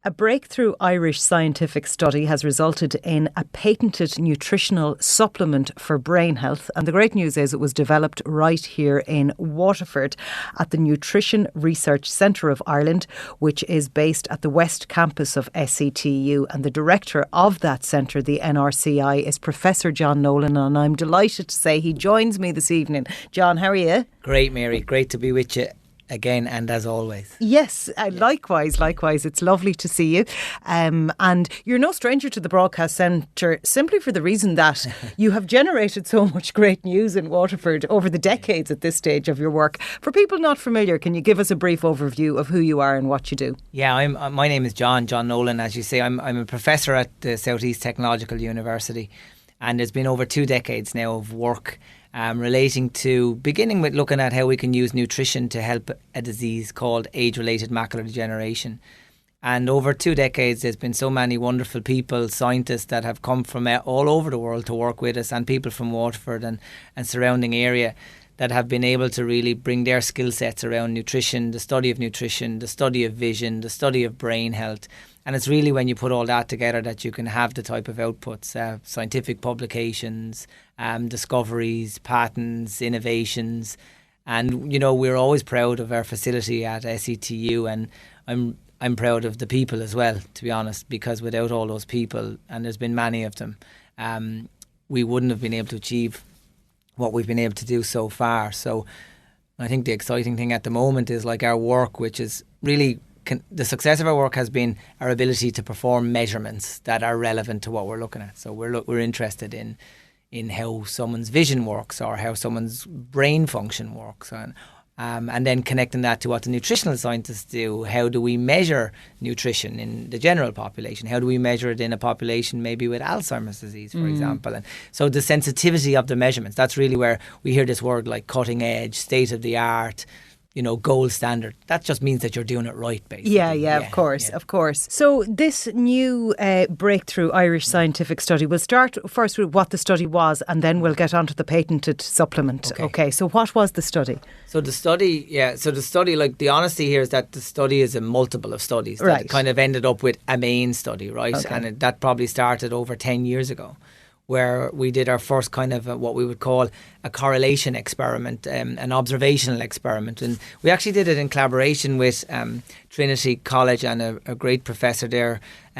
A breakthrough Irish scientific study has resulted in a patented nutritional supplement for brain health. And the great news is it was developed right here in Waterford at the Nutrition Research Centre of Ireland, which is based at the West Campus of SETU. And the director of that centre, the NRCI, is Professor John Nolan. And I'm delighted to say he joins me this evening. John, how are you? Great, Mary. Great to be with you again, and as always. Yes, likewise. It's lovely to see you. And you're no stranger to the Broadcast Centre simply for the reason that you have generated so much great news in Waterford over the decades at this stage of your work. For people not familiar, can you give us a brief overview of who you are and what you do? Yeah, my name is John Nolan, as you say. I'm a professor at the South East Technological University, and there's been over 2 decades now of work relating to beginning with looking at how we can use nutrition to help a disease called age-related macular degeneration. And over 2 decades, there's been so many wonderful people, scientists that have come from all over the world to work with us, and people from Waterford and surrounding area that have been able to really bring their skill sets around nutrition, the study of vision, the study of brain health. And it's really when you put all that together that you can have the type of outputs, scientific publications, discoveries, patents, innovations. And, you know, we're always proud of our facility at SETU, and I'm proud of the people as well, to be honest, because without all those people, and there's been many of them, we wouldn't have been able to achieve what we've been able to do so far. So I think the exciting thing at the moment is like our work, which is really the success of our work has been our ability to perform measurements that are relevant to what we're looking at. So we're interested in how someone's vision works or how someone's brain function works, and then connecting that to what the nutritional scientists do. How do we measure nutrition in the general population? How do we measure it in a population maybe with Alzheimer's disease, for example? And so the sensitivity of the measurements, that's really where we hear this word like cutting edge, state of the art, you know, gold standard. That just means that you're doing it right, basically. Yeah, of course. So this new breakthrough Irish scientific study, we'll start first with what the study was, and then we'll get on to the patented supplement. Okay, so what was the study? So the study, like the honesty here is that the study is a multiple of studies that right. kind of ended up with a main study, right? Okay. And that probably started over 10 years ago, where we did our first kind of what we would call a correlation experiment, an observational experiment. And we actually did it in collaboration with Trinity College and a great professor there,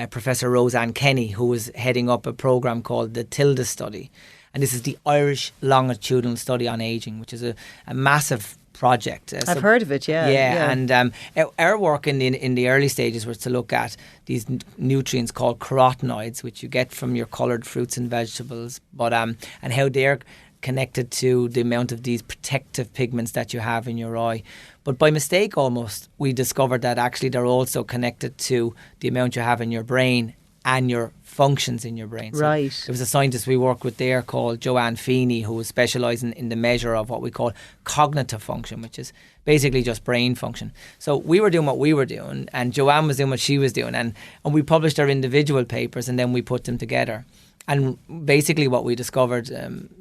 Professor Roseanne Kenny, who was heading up a programme called the TILDA study. And this is the Irish Longitudinal Study on Ageing, which is a massive project. I've heard of it, yeah. And our work in the early stages was to look at these nutrients called carotenoids, which you get from your coloured fruits and vegetables, but and how they're connected to the amount of these protective pigments that you have in your eye. But by mistake almost, we discovered that actually they're also connected to the amount you have in your brain and your functions in your brain. So right. There was a scientist we worked with there called Joanne Feeney, who was specialising in the measure of what we call cognitive function, which is basically just brain function. So we were doing what we were doing, and Joanne was doing what she was doing, and we published our individual papers, and then we put them together. And basically what we discovered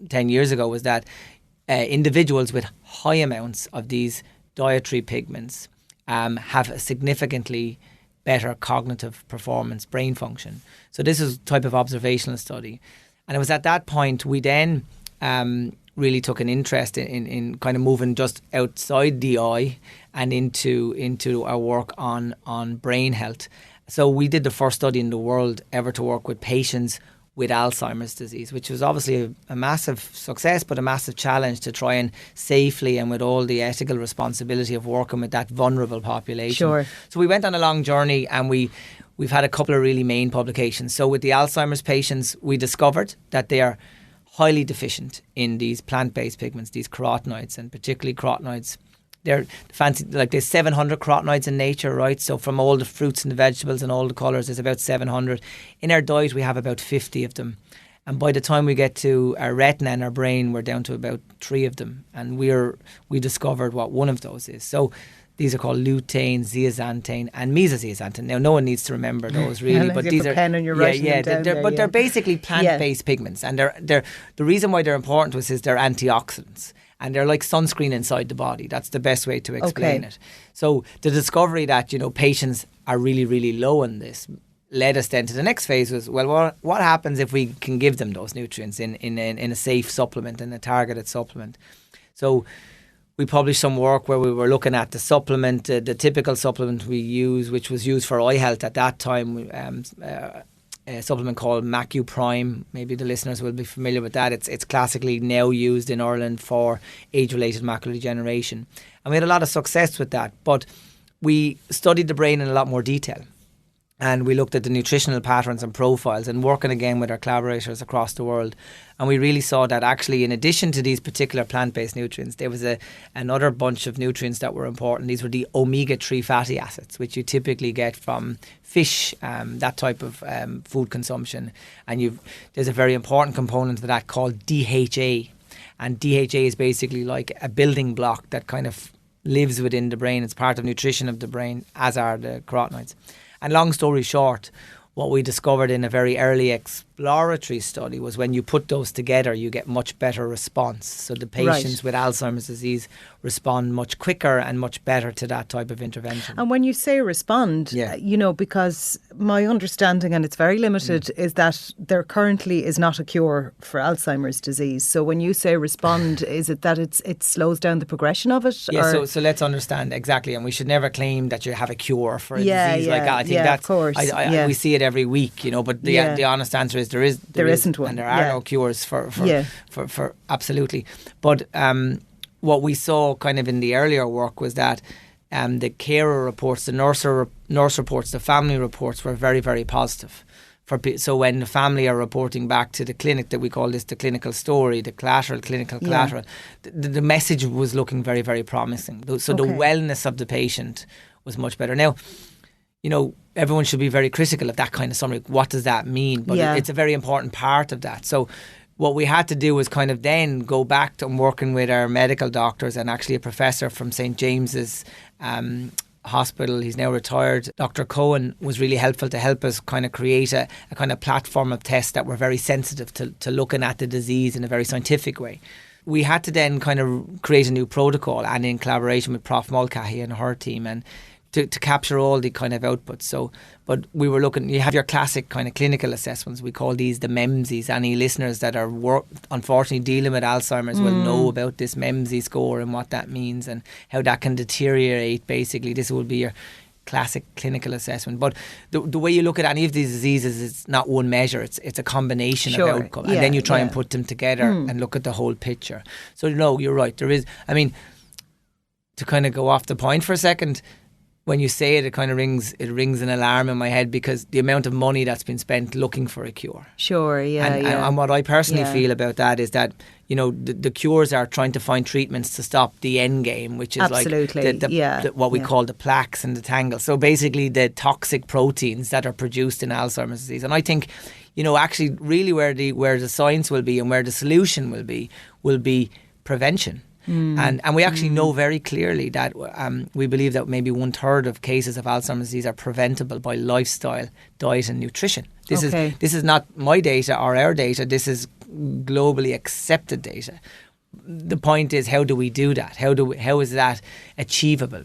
10 years ago was that individuals with high amounts of these dietary pigments have a significantly better cognitive performance, brain function. So this is a type of observational study. And it was at that point we then really took an interest in kind of moving just outside the eye and into our work on brain health. So we did the first study in the world ever to work with patients with Alzheimer's disease, which was obviously a massive success, but a massive challenge to try and safely and with all the ethical responsibility of working with that vulnerable population. Sure. So we went on a long journey, and we've had a couple of really main publications. So with the Alzheimer's patients, we discovered that they are highly deficient in these plant-based pigments, these carotenoids, and particularly carotenoids. They're fancy, like there's 700 carotenoids in nature, right? So from all the fruits and the vegetables and all the colours, there's about 700. In our diet, we have about 50 of them. And by the time we get to our retina and our brain, we're down to about 3 of them. And we discovered what one of those is. So these are called lutein, zeaxanthin, and mesozeaxanthin. Now, no one needs to remember those really, but these are pen and you're writing them down there, they're basically plant-based pigments, and they're the reason why they're important to us is they're antioxidants. And they're like sunscreen inside the body. That's the best way to explain it. So the discovery that, you know, patients are really, really low in this, led us then to the next phase was, well, what happens if we can give them those nutrients in a safe supplement, in a targeted supplement? So we published some work where we were looking at the supplement, the typical supplement we use, which was used for eye health at that time, a supplement called Macu Prime. Maybe the listeners will be familiar with that. It's classically now used in Ireland for age-related macular degeneration. And we had a lot of success with that. But we studied the brain in a lot more detail. And we looked at the nutritional patterns and profiles and working again with our collaborators across the world. And we really saw that actually, in addition to these particular plant-based nutrients, there was another bunch of nutrients that were important. These were the omega-3 fatty acids, which you typically get from fish, that type of food consumption. And there's a very important component of that called DHA. And DHA is basically like a building block that kind of lives within the brain. It's part of nutrition of the brain, as are the carotenoids. And long story short, what we discovered in a very early exploratory study was when you put those together, you get much better response. So the patients with Alzheimer's disease respond much quicker and much better to that type of intervention. And when you say respond, because my understanding, and it's very limited, is that there currently is not a cure for Alzheimer's disease. So when you say respond, is it that it slows down the progression of it? Yeah, so let's understand exactly. And we should never claim that you have a cure for a disease like that. I think that's, of course. We see it every week, but the honest answer is there isn't one. And there are no cures for absolutely. But what we saw kind of in the earlier work was that the carer reports, the nurse reports, the family reports were very, very positive. So when the family are reporting back to the clinic, that we call this the clinical story, the clinical collateral, the message was looking very, very promising. So the wellness of the patient was much better. Now, everyone should be very critical of that kind of summary. What does that mean? But it's a very important part of that. So what we had to do was kind of then go back to working with our medical doctors, and actually a professor from St. James's Hospital, he's now retired, Dr. Cohen, was really helpful to help us kind of create a kind of platform of tests that were very sensitive to looking at the disease in a very scientific way. We had to then kind of create a new protocol, and in collaboration with Prof Mulcahy and her team, and to capture all the kind of outputs. So, but we were looking, you have your classic kind of clinical assessments. We call these the MEMSs. Any listeners that are unfortunately dealing with Alzheimer's will know about this MEMS score and what that means and how that can deteriorate. Basically, this will be your classic clinical assessment. But the way you look at any of these diseases, it's not one measure. It's a combination of outcome. And then you try and put them together and look at the whole picture. So, no, you're right. There is, to kind of go off the point for a second, when you say it, it kind of rings an alarm in my head, because the amount of money that's been spent looking for a cure. Sure, And what I personally feel about that is that, the cures are trying to find treatments to stop the end game, which is what we call the plaques and the tangles. So basically the toxic proteins that are produced in Alzheimer's disease. And I think, actually really where the science will be and where the solution will be prevention. And we actually know very clearly that we believe that maybe 1/3 of cases of Alzheimer's disease are preventable by lifestyle, diet and nutrition. This is not my data or our data. This is globally accepted data. The point is, how do we do that? How is that achievable?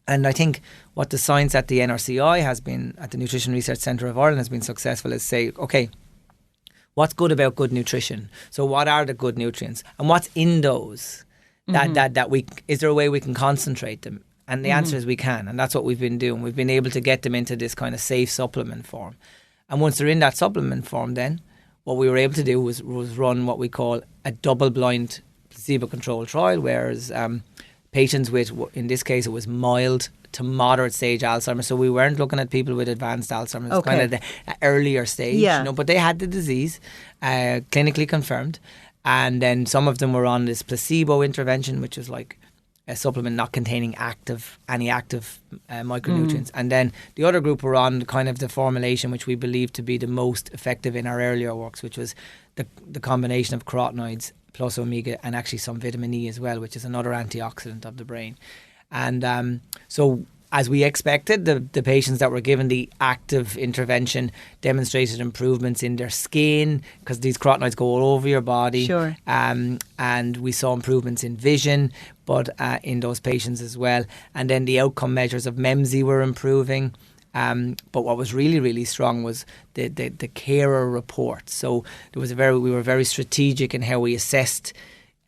And I think what the science at the NRCI has been, at the Nutrition Research Centre of Ireland, has been successful is say, okay, what's good about good nutrition? So what are the good nutrients? And what's in those? Is there a way we can concentrate them? And the answer is we can, and that's what we've been doing. We've been able to get them into this kind of safe supplement form, and once they're in that supplement form, then what we were able to do was run what we call a double-blind placebo-controlled trial, whereas patients with, in this case, it was mild to moderate stage Alzheimer's. So we weren't looking at people with advanced Alzheimer's, kind of the earlier stage, but they had the disease, clinically confirmed. And then some of them were on this placebo intervention, which is like a supplement not containing any active micronutrients. And then the other group were on kind of the formulation which we believe to be the most effective in our earlier works, which was the combination of carotenoids plus omega and actually some vitamin E as well, which is another antioxidant of the brain. And so as we expected, the patients that were given the active intervention demonstrated improvements in their skin, because these carotenoids go all over your body. Sure. And we saw improvements in vision, but in those patients as well. And then the outcome measures of MEMS were improving. But what was really, really strong was the carer report. So we were very strategic in how we assessed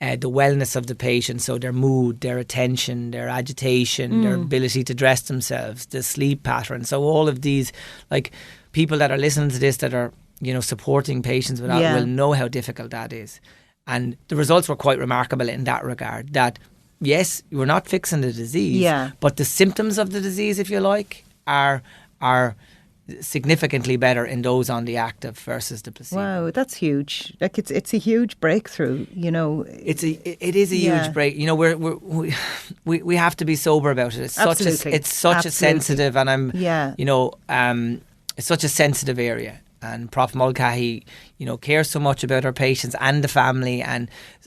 the wellness of the patient, so their mood, their attention, their agitation, their ability to dress themselves, the sleep pattern. So all of these, like people that are listening to this that are, supporting patients with that will know how difficult that is. And the results were quite remarkable in that regard, that yes, we're not fixing the disease, but the symptoms of the disease, if you like, are significantly better in those on the active versus the placebo. Wow, that's huge. Like it's a huge breakthrough. It is a huge break. We have to be sober about it. It's such a sensitive, and it's such a sensitive area. And Prof Mulcahy, cares so much about our patients and the family,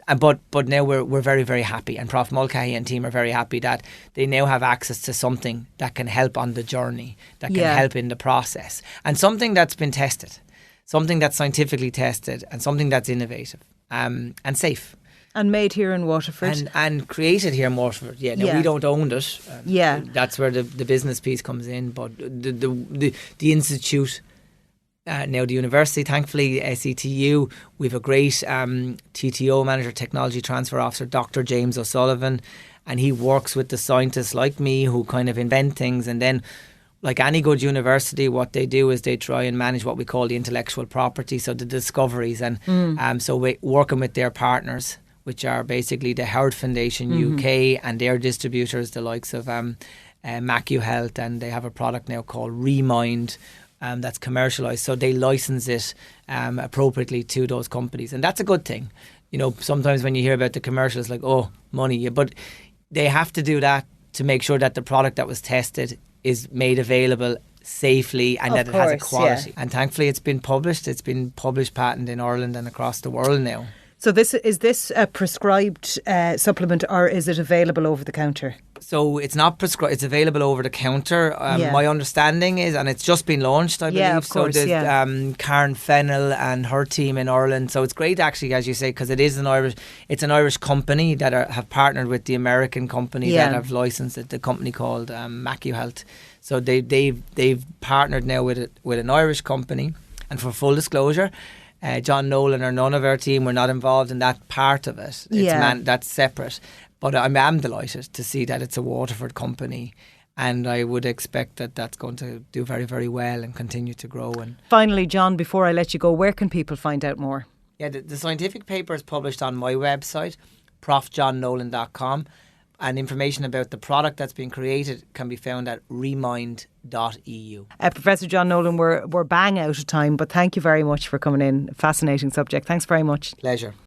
but now we're very, very happy, and Prof Mulcahy and team are very happy that they now have access to something that can help on the journey, that can help in the process, and something that's been tested, something that's scientifically tested, and something that's innovative and safe. And made here in Waterford. And created here in Waterford. We don't own it. That's where the business piece comes in, but the institute. Now the university, thankfully, SETU, we have a great TTO manager, technology transfer officer, Dr. James O'Sullivan, and he works with the scientists like me who kind of invent things, and then like any good university, what they do is they try and manage what we call the intellectual property, so the discoveries, and so we're working with their partners, which are basically the Howard Foundation UK and their distributors, the likes of MacuHealth, and they have a product now called Remind, that's commercialised, so they license it appropriately to those companies, and that's a good thing. Sometimes when you hear about the commercials, like, oh, money, but they have to do that to make sure that the product that was tested is made available safely and that it has a quality. And thankfully it's been published patent in Ireland and across the world now. So is this a prescribed supplement, or is it available over the counter? So it's not prescribed, it's available over the counter. My understanding is, and it's just been launched, I believe. Yeah, of course, so there's Karen Fennell and her team in Ireland. So it's great actually, as you say, because it's an Irish company that have partnered with the American company that have licensed it, the company called MacuHealth. So they've partnered now with an Irish company. And for full disclosure, John Nolan or none of our team were not involved in that part of it. That's separate. But I'm delighted to see that it's a Waterford company, and I would expect that that's going to do very, very well and continue to grow. And finally, John, before I let you go, where can people find out more? Yeah, the scientific paper is published on my website, profjohnnolan.com, and information about the product that's been created can be found at remind.eu. Professor John Nolan, we're bang out of time, but thank you very much for coming in. Fascinating subject. Thanks very much. Pleasure.